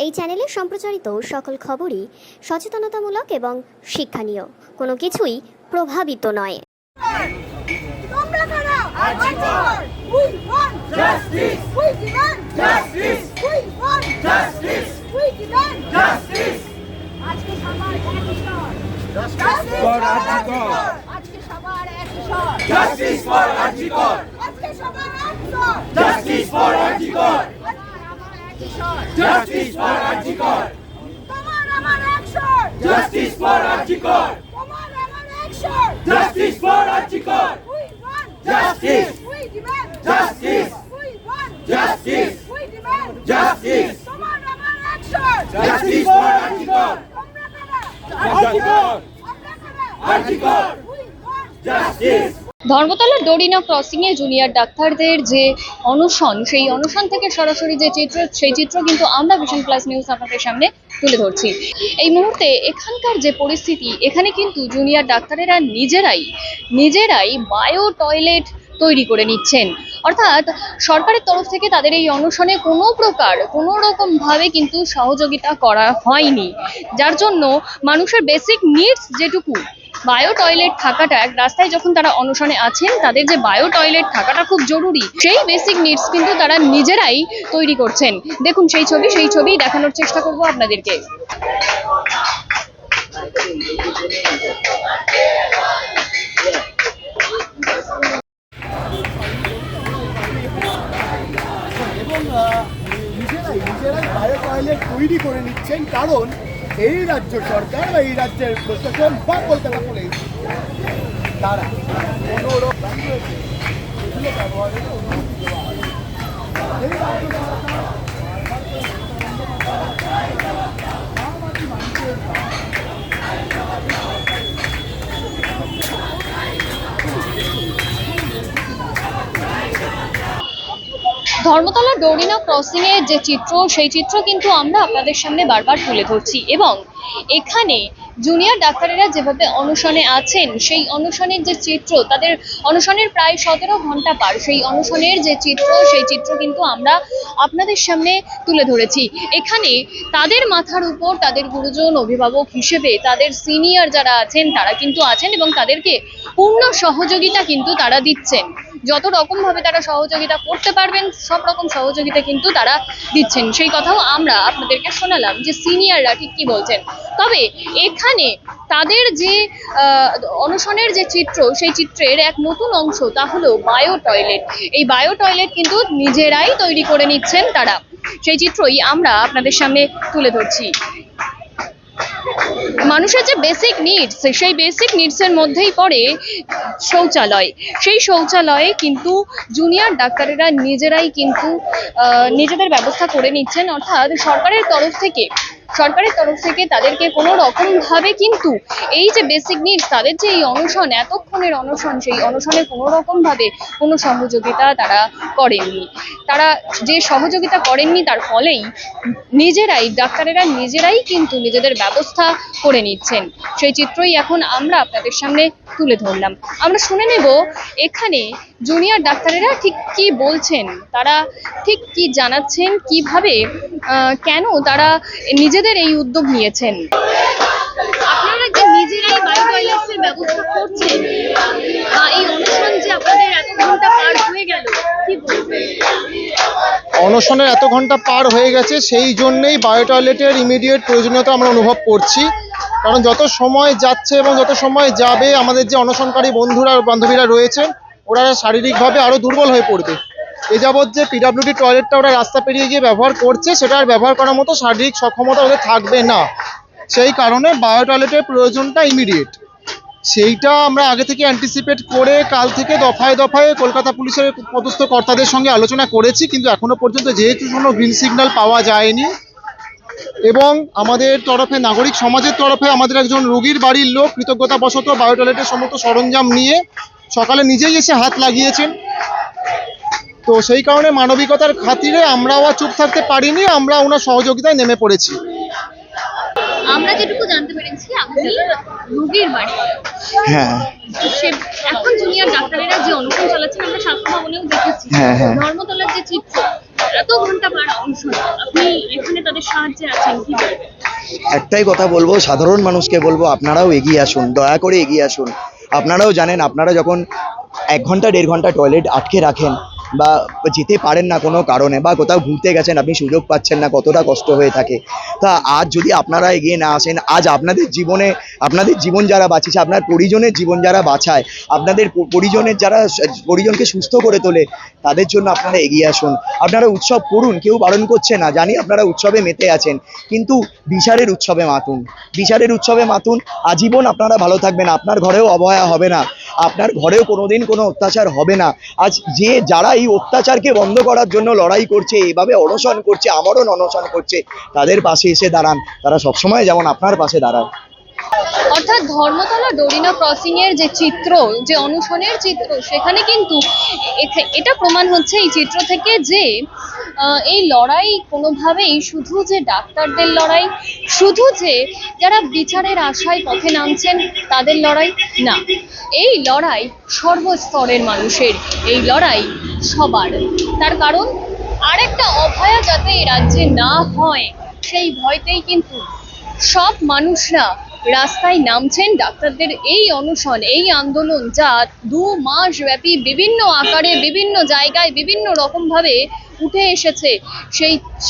এই চ্যানেলে সম্প্রচারিত সকল খবরই সচেতনতামূলক এবং শিক্ষণীয়, কোনো কিছুই প্রভাবিত নয়। Justice for Arjikor. Tomar amar action. Justice for Arjikor. Tomar amar action. Justice for Arjikor. We want justice. We demand justice. We want justice. We demand justice. Tomar amar action. Justice for Arjikor. Arjikor. Arjikor. We want justice. Dharmatala Dorina ক্রসিংয়ে junior ডাক্তারদের যে অনশন, সেই অনশন থেকে সরাসরি যে চিত্র, সেই চিত্র কিন্তু আমরা ভিশন প্লাস নিউজ আপনাদের সামনে তুলে ধরছি। এই মুহূর্তে এখানকার যে পরিস্থিতি, এখানে কিন্তু জুনিয়র ডাক্তারেরা নিজেরাই বায়ো টয়লেট তৈরি করে নিচ্ছেন। অর্থাৎ সরকারের তরফ থেকে তাদের এই অনশনে কোনো রকম ভাবে কিন্তু সহযোগিতা করা হয়নি, যার জন্য মানুষের বেসিক নিডস যেটুকু বায়ো টয়লেট থাকাটা, এক রাস্তায় যখন তারা অনশনে আছেন তাদের যে বায়ো টয়লেট থাকাটা খুব জরুরি, সেই বেসিক নিডস কিন্তু তারা নিজেরাই তৈরি করছেন। দেখুন সেই ছবি দেখানোর চেষ্টা করব আপনাদেরকে। নিজেরাই বায়ো টয়লেট তৈরি করে নিচ্ছেন, কারণ এই রাজ্য সরকার বা এই রাজ্যের প্রশাসন বা কলকাতা পুলিশ তারা কোনো রকম রয়েছে এগুলো ব্যবহারের অনুমতি দেওয়া হয়। এই রাজ্য ধর্মতলা ডোরিনা ক্রসিং এর যে চিত্র, সেই চিত্র কিন্তু আমরা আপনাদের সামনে বারবার তুলে ধরছি, এবং এখানে জুনিয়র ডাক্তারেরা যেভাবে অনশনে আছেন, সেই অনশনের যে চিত্র, তাদের অনশনের প্রায় 17 ঘন্টা পার, সেই অনশনের যে চিত্র, সেই চিত্র কিন্তু আমরা আপনাদের সামনে তুলে ধরেছি। এখানে তাদের মাথার উপর তাদের গুরুজন অভিভাবক হিসেবে তাদের সিনিয়র যারা আছেন তারা কিন্তু আছেন, এবং তাদেরকে পূর্ণ সহযোগিতা কিন্তু তারা দিচ্ছেন। যত রকম ভাবে তারা সহযোগিতা করতে পারবেন, সব রকম সহযোগিতা কিন্তু তারা দিচ্ছেন। সেই কথাও আমরা আপনাদেরকে শোনালাম যে সিনিয়ররা ঠিক কি বলছেন। তবে এখানে তাদের যে অনশনের যে চিত্র, সেই চিত্রের এক নতুন অংশ, তা হলো বায়ো টয়লেট। এই বায়ো টয়লেট কিন্তু নিজেরাই তৈরি করে নিচ্ছেন তারা, সেই চিত্রই আমরা আপনাদের সামনে তুলে ধরছি। মানুষের যে বেসিক নিডস, সেই বেসিক নিডসের মধ্যেই পড়ে শৌচালয়। সেই শৌচালয়ে কিন্তু জুনিয়র ডাক্তারেরা নিজেরাই কিন্তু নিজেদের ব্যবস্থা করে নিচ্ছেন। অর্থাৎ সরকারের তরফ থেকে তাদেরকে কোনো রকম ভাবে কিন্তু এই যে বেসিক নিডস, তাদের যে এই অনশন, এতক্ষণের অনশন, সেই অনশনে কোনো রকম ভাবে কোনো সহযোগিতা তারা করেননি। তারা যে সহযোগিতা করেননি, তার ফলেই ডাক্তারেরা নিজেরাই কিন্তু নিজেদের ব্যবস্থা করে নিচ্ছেন। সেই চিত্রই এখন আমরা আপনাদের সামনে তুলে ধরলাম। আমরা শুনে নেব এখানে জুনিয়র ডাক্তারেরা ঠিক কি বলছেন, তারা ঠিক কি জানাচ্ছেন, কিভাবে কেন তারা নিজেদের এই উদ্যোগ নিয়েছেন। আপনারা যে নিজেরাই বায়ো টয়লেটের ব্যবস্থা করছেন, বা এই অনুষ্ঠান যে আপনাদের এত ঘন্টা পার হয়ে গেল, কি বলবেন? অনশনের এত ঘন্টা পার হয়ে গেছে, সেই জন্যেই বায়ো টয়লেটের ইমিডিয়েট প্রয়োজনীয়তা আমরা অনুভব করছি। কারণ যত সময় যাচ্ছে এবং যত সময় যাবে, আমাদের যে অনশনকারী বন্ধুরা বান্ধবীরা রয়েছেন, ওরা শারীরিকভাবে আরও দুর্বল হয়ে পড়বে। এ যাবৎ যে পিডাব্লিউডি টয়লেটটা ওরা রাস্তা পেরিয়ে গিয়ে ব্যবহার করছে, সেটা আর ব্যবহার করার মতো শারীরিক সক্ষমতা ওদের থাকবে না। সেই কারণে বায়ো টয়লেটের প্রয়োজনটা ইমিডিয়েট। সেইটা আমরা আগে থেকে অ্যান্টিসিপেট করে কাল থেকে দফায় কলকাতা পুলিশের পদস্থ কর্তাদের সঙ্গে আলোচনা করেছি, কিন্তু এখনো পর্যন্ত যেহেতু কোনো গ্রিন সিগন্যাল পাওয়া যায়নি, এবং আমাদের তরফে, নাগরিক সমাজের তরফে, আমাদের একজন রোগীর বাড়ির লোক কৃতজ্ঞতাবশত বায়ো টয়লেটের সমস্ত সরঞ্জাম নিয়ে সকালে নিজেই এসে হাত লাগিয়েছেন। তো সেই কারণে মানবিকতার খাতিরে আমরাও আর চুপ থাকতে পারিনি, আমরা ওনার সহযোগিতায় নেমে পড়েছি। আমরা যেটুকু জানতে পেরেছি, আমাদের রোগীর বাড়ি, হ্যাঁ, এখন জুনিয়র ডাক্তারেরা যে অনশন চালাচ্ছেন, আমরা স্বাস্থ্য ভবনেও দেখেছি। ধর্মতলার যে চিত্র, এত ঘন্টা পার অনশন, আপনি এখানে তাদের সাহায্যে আছেন, কি বলবেন? একটাই কথা বলবো, সাধারণ মানুষকে বলবো আপনারাও এগিয়ে আসুন, দয়া করে এগিয়ে আসুন। আপনারাও জানেন, আপনারা যখন 1 ঘন্টা 1.5 ঘন্টা টয়লেট আটকে রাখেন বা যেতে পারেন না কোনো কারণে, বা কোথাও ঘুরতে গেছেন আপনি সুযোগ পাচ্ছেন না, কতটা কষ্ট হয়ে থাকে। তা আজ যদি আপনারা এগিয়ে না আসেন, আজ আপনাদের জীবনে, আপনাদের জীবন যারা বাঁচিয়েছে, আপনার পরিজনের জীবন যারা বাঁচায়, আপনাদের পরিজনের যারা পরিজনকে সুস্থ করে তোলে, তাদের জন্য আপনারা এগিয়ে আসুন। আপনারা উৎসব করুন, কেউ বারণ করছে না, জানি আপনারা উৎসবে মেতে আছেন, কিন্তু বিচারের উৎসবে মাতুন, বিচারের উৎসবে মাতুন। আজীবন আপনারা ভালো থাকবেন, আপনার ঘরেও অবহেলা হবে না, আপনার ঘরেও কোনোদিন কোনো অত্যাচার হবে না। আজ যারা এই অত্যাচারকে বন্ধ করার জন্য লড়াই করছে, এইভাবে অনশন করছে, আমরণ অনশন করছে, তাদের পাশে এসে দাঁড়ান। তারা সবসময় যেমন আপনার পাশে দাঁড়ায়। অর্থাৎ ধর্মতলা ডোরিনা ক্রসিং এর যে চিত্র, যে অনশনের চিত্র, সেখানে কিন্তু এটা প্রমাণ হচ্ছে এই চিত্র থেকে যে এই লড়াই কোনোভাবেই শুধু যে ডাক্তারদের লড়াই, শুধু যে যারা বিচারের আশায় পথে নামছেন তাদের লড়াই না, এই লড়াই সর্বস্তরের মানুষের, এই লড়াই সবার। তার কারণ আরেকটা অভয়া যাতে এই রাজ্যে না হয়, সেই ভয়তেই কিন্তু সব মানুষরা রাস্তায় নামছেন। ডাক্তারদের এই অনশন, এই আন্দোলন যা 2 মাস ব্যাপী বিভিন্ন আকারে, বিভিন্ন জায়গায়, বিভিন্ন রকমভাবে উঠে এসেছে,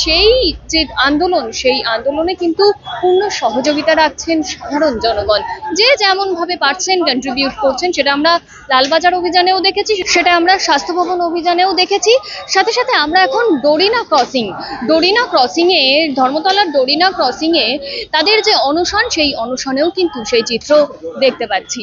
সেই যে আন্দোলন, সেই আন্দোলনে কিন্তু পূর্ণ সহযোগিতা রাখছেন সাধারণ জনগণ। যে যেমন ভাবে পারছেন কন্ট্রিবিউট করছেন, সেটা আমরা লালবাজার অভিযানেও দেখেছি, সেটা আমরা স্বাস্থ্য ভবন অভিযানেও দেখেছি। সাথে সাথে আমরা এখন ডোরিনা ক্রসিংয়ে, ধর্মতলার ডোরিনা ক্রসিংয়ে তাদের যে অনশন, সেই অনশনেও কিন্তু সেই চিত্র দেখতে পাচ্ছি।